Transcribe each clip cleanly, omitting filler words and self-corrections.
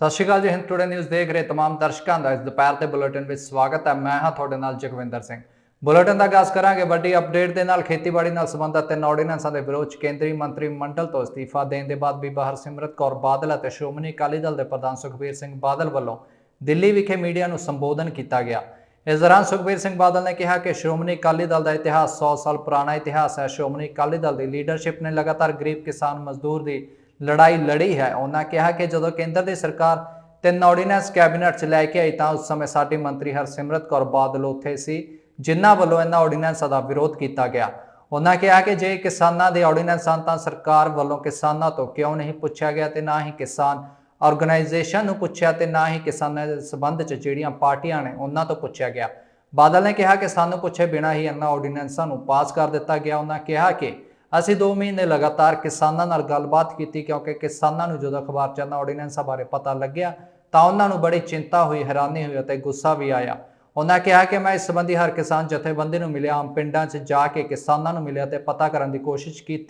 सत श्री अकाल जी। Hind today news देख रहे तमाम दर्शकों का इस दोपहर के बुलेटिन में स्वागत है। मैं हाँ ਤੁਹਾਡੇ ਨਾਲ ਜਗਵਿੰਦਰ ਸਿੰਘ। बुलेटिन का आगाज़ करांगे ਵੱਡੀ अपडेट ਦੇ ਨਾਲ ਖੇਤੀਬਾੜੀ ਨਾਲ ਸੰਬੰਧਿਤ 3 ਆਰਡੀਨੈਂਸਾਂ ਦੇ ਵਿਰੋਧ ਕੇਂਦਰੀ ਮੰਤਰੀ ਮੰਡਲ ਤੋਂ ਅਸਤੀਫਾ ਦੇਣ ਦੇ ਬਾਅਦ ਬੀਬਾ ਹਰਸਿਮਰਤ ਕੌਰ ਬਾਦਲ ਅਤੇ ਸ਼੍ਰੋਮਣੀ ਅਕਾਲੀ ਦਲ ਦੇ ਪ੍ਰਧਾਨ ਸੁਖਬੀਰ ਸਿੰਘ ਬਾਦਲ ਵੱਲੋਂ ਦਿੱਲੀ ਵਿਖੇ ਮੀਡੀਆ ਨੂੰ ਸੰਬੋਧਨ ਕੀਤਾ ਗਿਆ। इस दौरान सुखबीर सिंह बादल ने कहा कि श्रोमणी अकाली दल का इतिहास 100 साल पुराना इतिहास है। श्रोमणी अकाली दल की लीडरशिप ने लगातार गरीब किसान मजदूर की लड़ाई लड़ी है। उन्होंने कहा कि जो केंद्र की सरकार 3 ऑर्डीनेंस कैबिनेट च लैके आई तो उस समय साडी मंत्री हरसिमरत कौर बादल उत्थे सी जिन्हां वल्लों इन्हां ऑर्डीनेंसां दा विरोध किया गया। उन्होंने कहा कि जे किसानां दे ऑर्डीनेंस हन तां सरकार वल्लों किसानां तो क्यों नहीं पूछा गया ते ना ही किसान ऑर्गेनाइजेशन पूछा तो ना ही किसानों के संबंध च जिहड़ियां पार्टियां ने उन्हां तो पूछा गया। बादल ने कहा कि सानू पूछे बिना ही इन्हां ऑर्डीनेंसां नूं पास कर दिता गया। उन्होंने कहा कि असीं 2 महीने लगातार किसानां नाल गलबात की क्योंकि किसानां नूं जदों अखबार च इन्हां ऑर्डीनेंसां बारे पता लग्या तो उन्होंने बड़ी चिंता हुई, हैरानी हुई और गुस्सा भी आया। उन्होंने कहा कि मैं इस संबंधी हर किसान जथेबंदी नूं मिलिया, आम पिंडां च जाके किसानां नूं मिलिया ते पता करने की कोशिश की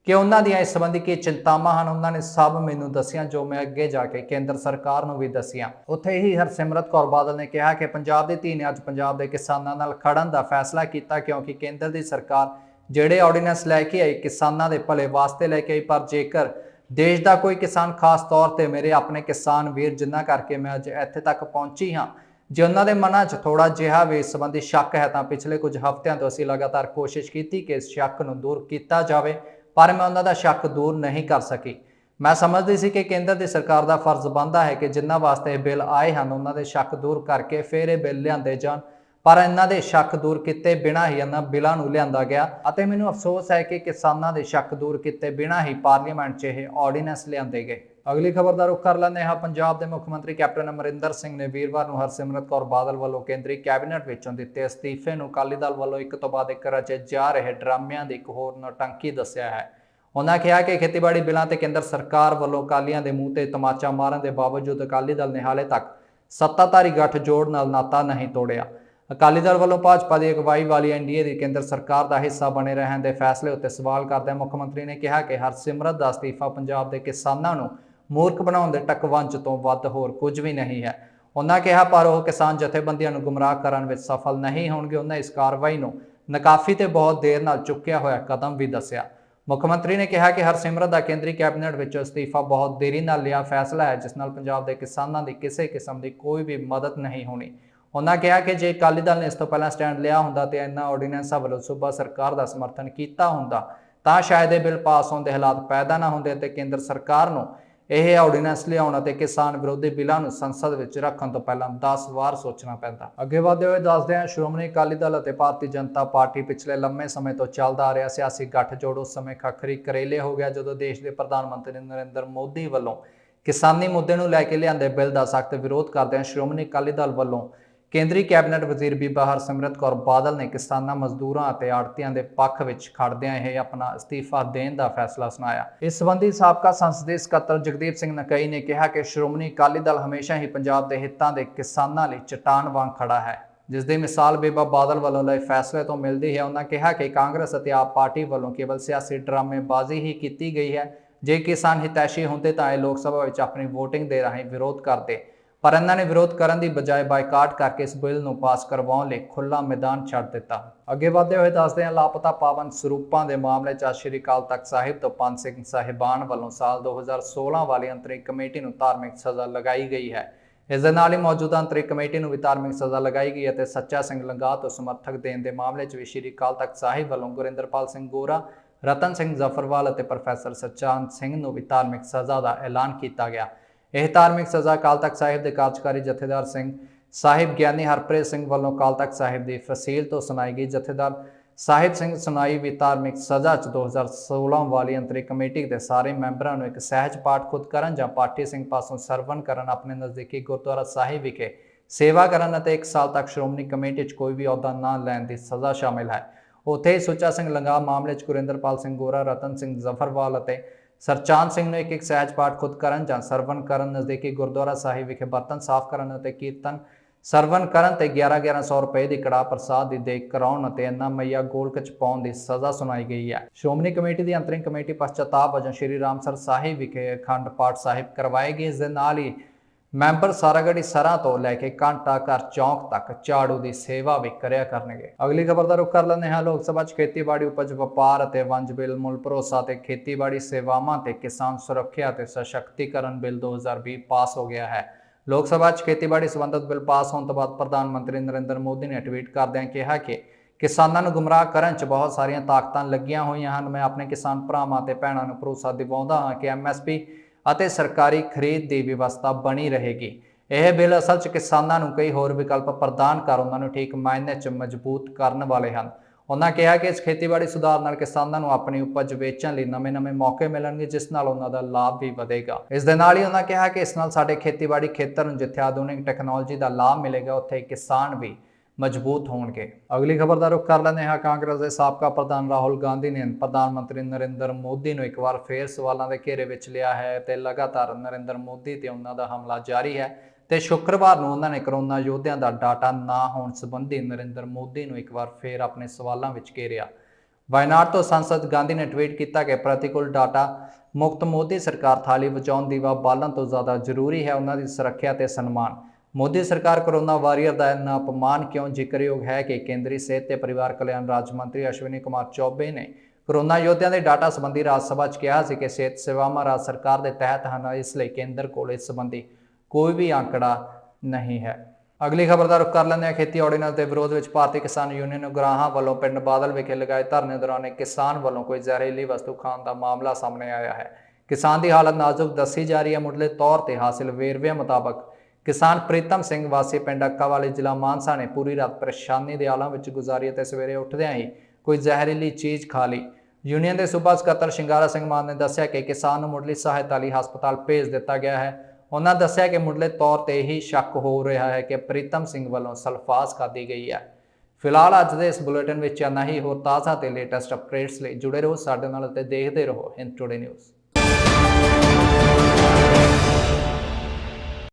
कि उन्होंने दी इस संबंधी की चिंतावां हैं। उन्होंने सब मैनू दसिया जो मैं अगे जाके केंद्र सरकार नूं भी दसिया। उत्थे ही हरसिमरत कौर बादल ने कहा कि पंजाब की धी ने अज पंजाब के किसानों नाल खड़न का फैसला किया क्योंकि केंद्र की सरकार जिहड़े ऑर्डीनेंस लैके आई किसानों के भले वास्ते लैके आई, पर जेकर देश का कोई किसान खास तौर पर मेरे अपने किसान वीर जिन्ना करके मैं अज इत्थे तक पहुंची हाँ, जे उन्होंने मनां च थोड़ा जिहा भी इस संबंधी शक है तो पिछले कुछ हफ्तों तो असीं लगातार कोशिश की कि इस शक नूं दूर किया जाए, पर मैं उन्हों का शक दूर नहीं कर सकी। मैं समझती सी कि केंद्र की सरकार का फर्ज बनता है कि जिन्हों वास्ते बिल आए हैं उन्होंने शक दूर करके फिर ये बिल लियाते जान, पर इन्हों के शक दूर किए बिना ही इन्होंने बिलों को लिया गया। और मैनू अफसोस है कि किसानों के शक दूर किए बिना ही पार्लीमेंट च यह ऑर्डीनेंस लियाते गए। अगली खबर का रुख कर लेंगे हाँ। पंजाब के मुख्यमंत्री कैप्टन अमरिंदर सिंह ने वीरवार को हरसिमरत कौर बादल वालों केंद्रीय कैबिनेट विचों दिते अस्तीफे नूं अकाली दल वालों एक तो बाद एक रचे जा रहे ड्रामिਆਂ की एक होर नौटंकी दस्सिया है। उन्होंने कहा कि खेतीबाड़ी बिलों ते केंद्र सरकार वालों अकालियां दे मूँह ते तमाचा मारन के बावजूद अकाली दल ने हाले तक सत्ताधारी गठजोड़ नाल नाता नहीं तोड़िया। अकाली दल वालों भाजपा की अगवाई वाली एनडीए की केंद्र सरकार का हिस्सा बने रहने के फैसले उत्ते सवाल करदे मुख्यमंत्री ने कहा कि हरसिमरत का अस्तीफा पंजाब के किसानों को मूर्ख बनाने के टकवंच तो वध होर कुछ भी नहीं है। उन्होंने कहा पर वह किसान जथेबंदियों को गुमराह करने में सफल नहीं होंगे। उन्हें इस कार्रवाई को नाकाफी तो बहुत देर नाल चुक्या होया कदम भी दस्या। मुख्यमंत्री ने कहा कि हरसिमरत का केंद्रीय कैबिनेट विचों अस्तीफा बहुत देरी नाल लिया फैसला है जिस नाल पंजाब के किसानों की किसी किस्म की कोई भी मदद नहीं होनी। उन्होंने कहा कि जे अकाली दल ने इस तो पहला स्टैंड लिया होंदा ते इन्हां ऑर्डीनेंसां वल्लों सूबा सरकार का समर्थन किया होंदा तां शायद यह बिल पास होने के हालात पैदा ना होंदे ते केंद्र सरकार नूं यह ऑर्डीनेंस लियाउण ते किसान विरोधी बिलों नूं संसद विच रखण तो पहला 10 वार सोचना पैंदा। अगे वधदे होए दसदे हां श्रोमणी अकाली दल अते भारतीय जनता पार्टी पिछले लंबे समय तो चलदा आ रहा सियासी गठजोड़ उस समय खखरी करेले हो गया जदों देश के प्रधानमंत्री नरेंद्र मोदी वल्लों किसानी मुद्दे नूं लैके लिआंदे बिल का सख्त विरोध करदे श्रोमणी अकाली दल वल्लों केंद्रीय कैबिनेट वजीर बीबा हरसिमरत कौर बादल ने किसानों मजदूरों और आड़तियों के पक्ष में खड़दियां यह अपना अस्तीफा देने का फैसला सुनाया। इस संबंधी साबका संसदीय सकत्तर जगदीप सिंह नकई ने कहा कि श्रोमणी अकाली दल हमेशा ही पंजाब के हितों के किसानों लिए चट्टान वांग खड़ा है जिसकी मिसाल बीबा बादल वालों लए फैसले तो मिलती है। उन्होंने कहा कि कांग्रेस और आप पार्टी वालों केवल सियासी ड्रामेबाजी ही की गई है। जे किसान हितैषी होंदे तां लोक सभा में अपनी वोटिंग दे राਹੀਂ विरोध करते, पर इन्होंने विरोध करने की बजाय बायकाट करके इस बिल को पास करवाने खुला मैदान छड़ दिता। अगे बढ़ते हुए दसदे हैं लापता पावन स्वरूपों के मामले च श्री अकाल तख्त साहिब तो पंज सिंह साहिबान वालों साल 2016 वाली अंतरिम कमेटी को धार्मिक सज़ा लगाई गई है। इस दे नाल ही मौजूदा अंतरिम कमेटी को भी धार्मिक सज़ा लगाई गई है। सच्चा सिंह लंगाह तो समर्थक देने के मामले भी श्री अकाल तख्त साहिब वालों गुरिंदरपाल सिंह गोरा, रतन सिंह जफरवाल और प्रोफैसर सच्चान सिंह को भी धार्मिक सज़ा का ऐलान किया गया। यह धार्मिक सज़ा अकाल तख्त साहिब के कार्यकारी जथेदार सिंह साहिब ज्ञानी हरप्रीत सिंह वालों अकाल तख्त साहिब की फसील तो सुनाई गई। जथेदार साहिब सिंह सुनाई भी धार्मिक सज़ा 2016 वाली अंतरिम कमेटी के सारे मैंबरों को एक सहज पाठ खुद करन जां पाठी सिंह पासों सरवण करन, अपने नज़दीकी गुरुद्वारा साहिब विखे सेवा करन अते 1 साल तक श्रोमणी कमेटी कोई भी अहुदा ना लैण की सज़ा शामिल है। उत्थे ही सुच्चा सिंह लंगाह मामले गुरिंदरपाल सिंह गोरा, रतन सिंह जफरवाल अते सरचान सिंह ने एक सहज पाठ खुद करन जां सरवण करन, नज़दीकी गुरुद्वारा साहिब विखे बर्तन साफ करन अते कीर्तन सरवण करन ते 1100 रुपए की कड़ाह प्रसाद की देख कराउण अते इन्ना मैया गोलक च पाउण की सज़ा सुनाई गई है। श्रोमणी कमेटी की अंतरिम कमेटी पश्चाताप वजों श्री रामसर साहिब विखे अखंड पाठ साहिब करवाए गए। इस दे नाल ही ਮੈਂਬਰ ਸਾਰਾਗੜੀ ਸਰਾਂ ਤੋਂ ਲੈ ਕੇ ਘੰਟਾ ਘਰ ਚੌਂਕ ਤੱਕ ਝਾੜੂ ਦੀ ਸੇਵਾ ਵੀ ਕਰਿਆ ਕਰਨਗੇ। ਅਗਲੀ ਖਬਰ ਦਾ ਰੁਖ ਕਰ ਲੈਂਦੇ ਹਾਂ। ਲੋਕ ਸਭਾ 'ਚ ਖੇਤੀਬਾੜੀ ਉਪਜ ਵਪਾਰ ਅਤੇ ਵਣਜ ਬਿੱਲ, ਮੁੱਲ ਭਰੋਸਾ ਤੇ ਖੇਤੀਬਾੜੀ ਸੇਵਾਵਾਂ ਤੇ ਕਿਸਾਨ ਸੁਰੱਖਿਆ ਤੇ ਸਸ਼ਕਤੀਕਰਨ ਬਿੱਲ 2020 ਪਾਸ ਹੋ ਗਿਆ ਹੈ। ਲੋਕ ਸਭਾ 'ਚ ਖੇਤੀਬਾੜੀ ਸੰਬੰਧਿਤ ਬਿੱਲ ਪਾਸ ਹੋਣ ਤੋਂ ਬਾਅਦ ਪ੍ਰਧਾਨ ਮੰਤਰੀ ਨਰਿੰਦਰ ਮੋਦੀ ਨੇ ਟਵੀਟ ਕਰਦਿਆਂ ਕਿਹਾ ਕਿ ਕਿਸਾਨਾਂ ਨੂੰ ਗੁੰਮਰਾਹ ਕਰਨ 'ਚ ਬਹੁਤ ਸਾਰੀਆਂ ਤਾਕਤਾਂ ਲੱਗੀਆਂ ਹੋਈਆਂ ਹਨ। ਮੈਂ ਆਪਣੇ ਕਿਸਾਨ ਭਰਾਵਾਂ ਤੇ ਭੈਣਾਂ ਨੂੰ ਭਰੋਸਾ ਦਿਵਾਉਂਦਾ ਹਾਂ ਕਿ MSP ਅਤੇ ਸਰਕਾਰੀ ਖਰੀਦ ਦੀ ਵਿਵਸਥਾ ਬਣੀ ਰਹੇਗੀ। ਇਹ ਬਿੱਲ ਅਸਲ 'ਚ ਕਿਸਾਨਾਂ ਨੂੰ ਕਈ ਹੋਰ ਵਿਕਲਪ ਪ੍ਰਦਾਨ ਕਰ ਉਹਨਾਂ ਨੂੰ ਠੀਕ ਮਾਇਨੇ 'ਚ ਮਜ਼ਬੂਤ ਕਰਨ ਵਾਲੇ ਹਨ। ਉਹਨਾਂ ਕਿਹਾ ਕਿ ਇਸ ਖੇਤੀਬਾੜੀ ਸੁਧਾਰ ਨਾਲ ਕਿਸਾਨਾਂ ਨੂੰ ਆਪਣੀ ਉਪਜ ਵੇਚਣ ਲਈ ਨਵੇਂ-ਨਵੇਂ ਮੌਕੇ ਮਿਲਣਗੇ, ਜਿਸ ਨਾਲ ਉਹਨਾਂ ਦਾ ਲਾਭ ਵੀ ਵਧੇਗਾ। ਇਸ ਦੇ ਨਾਲ ਹੀ ਉਹਨਾਂ ਕਿਹਾ ਕਿ ਇਸ ਨਾਲ ਸਾਡੇ ਖੇਤੀਬਾੜੀ ਖੇਤਰ ਨੂੰ ਜਿੱਥੇ ਆਧੁਨਿਕ ਟੈਕਨੋਲੋਜੀ ਦਾ ਲਾਭ ਮਿਲੇਗਾ, ਉੱਥੇ ਕਿਸਾਨ ਵੀ ਮਜ਼ਬੂਤ ਹੋਣਗੇ। ਅਗਲੀ ਖਬਰ ਦਾ ਰੁਖ ਕਰ ਲੈਂਦੇ ਹਾਂ। ਕਾਂਗਰਸ ਦੇ ਸਾਬਕਾ ਪ੍ਰਧਾਨ ਰਾਹੁਲ ਗਾਂਧੀ ਨੇ ਪ੍ਰਧਾਨ ਮੰਤਰੀ ਨਰਿੰਦਰ ਮੋਦੀ ਨੂੰ ਇੱਕ ਵਾਰ ਫੇਰ ਸਵਾਲਾਂ ਦੇ ਘੇਰੇ ਵਿੱਚ ਲਿਆ ਹੈ ਤੇ ਲਗਾਤਾਰ ਨਰਿੰਦਰ ਮੋਦੀ ਤੇ ਉਹਨਾਂ ਦਾ ਹਮਲਾ ਜਾਰੀ ਹੈ ਤੇ ਸ਼ੁੱਕਰਵਾਰ ਨੂੰ ਉਹਨਾਂ ਨੇ ਕਰੋਨਾ ਯੋਧਿਆਂ ਦਾ ਡਾਟਾ ਨਾ ਹੋਣ ਸੰਬੰਧੀ ਨਰਿੰਦਰ ਮੋਦੀ ਨੂੰ ਇੱਕ ਵਾਰ ਫੇਰ ਆਪਣੇ ਸਵਾਲਾਂ ਵਿੱਚ ਘੇਰਿਆ। ਵਾਇਨਾਡ ਤੋਂ ਸੰਸਦ ਗਾਂਧੀ ਨੇ ਟਵੀਟ ਕੀਤਾ ਕਿ ਪ੍ਰਤੀਕੂਲ ਡਾਟਾ ਮੁਕਤ ਮੋਦੀ ਸਰਕਾਰ ਥਾਲੀ ਵਜਾਉਣ ਦੀਵਾ ਬਾਲਣ ਤੋਂ ਜ਼ਿਆਦਾ ਜ਼ਰੂਰੀ ਹੈ ਉਹਨਾਂ ਦੀ ਸੁਰੱਖਿਆ ਤੇ ਸਨਮਾਨ। ਮੋਦੀ ਸਰਕਾਰ ਕੋਰੋਨਾ ਵਾਰੀਅਰ ਦਾ ਇੰਨਾ ਅਪਮਾਨ ਕਿਉਂ? ਜ਼ਿਕਰਯੋਗ ਹੈ ਕਿ ਕੇਂਦਰੀ ਸਿਹਤ ਤੇ ਪਰਿਵਾਰ ਕਲਿਆਣ ਰਾਜ ਮੰਤਰੀ ਅਸ਼ਵਨੀ ਕੁਮਾਰ ਚੌਬੇ ਨੇ ਕੋਰੋਨਾ ਯੋਧਿਆਂ ਦੇ ਡਾਟਾ ਸੰਬੰਧੀ ਰਾਜ ਸਭਾ 'ਚ ਕਿਹਾ ਸੀ ਕਿ ਸਿਹਤ ਸੇਵਾਵਾਂ ਰਾਜ ਸਰਕਾਰ ਦੇ ਤਹਿਤ ਹਨ, ਇਸ ਲਈ ਕੇਂਦਰ ਕੋਲ ਇਸ ਸੰਬੰਧੀ ਕੋਈ ਵੀ ਆંકੜਾ ਨਹੀਂ ਹੈ। ਅਗਲੀ ਖਬਰ ਦਾ ਰੁਖ ਕਰ ਲੈਂਦੇ ਹਾਂ। ਖੇਤੀ ਆਰਡੀਨੈਂਸ ਦੇ ਵਿਰੋਧ ਵਿੱਚ ਭਾਰਤੀ ਕਿਸਾਨ ਯੂਨੀਅਨ ਉਗਰਾਹਾਂ ਵੱਲੋਂ ਪਿੰਡ ਬਾਦਲ ਵਿਖੇ ਲਗਾਏ ਧਰਨੇ ਦੌਰਾਨ ਇੱਕ ਕਿਸਾਨ ਵੱਲੋਂ ਕੋਈ ਜ਼ਹਿਰੀਲੀ ਵਸਤੂ ਖਾਣ ਦਾ ਮਾਮਲਾ ਸਾਹਮਣੇ ਆਇਆ ਹੈ। ਕਿਸਾਨ ਦੀ ਹਾਲਤ ਨਾਜ਼ੁਕ ਦੱਸੀ ਜਾ ਰਹੀ ਹੈ। ਮੁੱਢਲੇ ਤੌਰ ਤੇ ਹਾਸਿਲ ਵੇਰਵਿਆਂ ਮੁਤਾਬਕ ਕਿਸਾਨ ਪ੍ਰੀਤਮ ਸਿੰਘ ਵਾਸੀ ਪਿੰਡ ਅੱਕਾਵਾਲੀ ਜ਼ਿਲ੍ਹਾ ਮਾਨਸਾ ਨੇ ਪੂਰੀ ਰਾਤ ਪਰੇਸ਼ਾਨੀ ਦੇ ਆਲਮ ਵਿੱਚ ਗੁਜ਼ਾਰੀ ਅਤੇ ਸਵੇਰੇ ਉੱਠਦਿਆਂ ਹੀ ਕੋਈ ਜ਼ਹਿਰੀਲੀ ਚੀਜ਼ ਖਾ ਲਈ। ਯੂਨੀਅਨ ਦੇ ਸੂਬਾ ਸਕੱਤਰ ਸ਼ਿੰਗਾਰਾ ਸਿੰਘ ਮਾਨ ਨੇ ਦੱਸਿਆ ਕਿ ਕਿਸਾਨ ਨੂੰ ਮੁੱਢਲੀ ਸਹਾਇਤਾ ਲਈ ਹਸਪਤਾਲ ਭੇਜ ਦਿੱਤਾ ਗਿਆ ਹੈ। ਉਹਨਾਂ ਦੱਸਿਆ ਕਿ ਮੁੱਢਲੇ ਤੌਰ ਤੇ ਇਹੀ ਸ਼ੱਕ ਹੋ ਰਿਹਾ ਹੈ ਕਿ ਪ੍ਰੀਤਮ ਸਿੰਘ ਵੱਲੋਂ ਸਲਫਾਸ ਖਾਧੀ ਗਈ ਹੈ। ਫਿਲਹਾਲ ਅੱਜ ਦੇ ਇਸ ਬੁਲੇਟਿਨ ਵਿੱਚ ਇੰਨਾ ਹੀ। ਹੋਰ ਤਾਜ਼ਾ ਤੇ ਲੇਟੈਸਟ ਅਪਡੇਟਸ ਲਈ ਜੁੜੇ ਰਹੋ ਸਾਡੇ ਨਾਲ ਅਤੇ ਦੇਖਦੇ ਰਹੋ ਹਿੰਦ ਟੁਡੇ ਨਿਊਜ਼।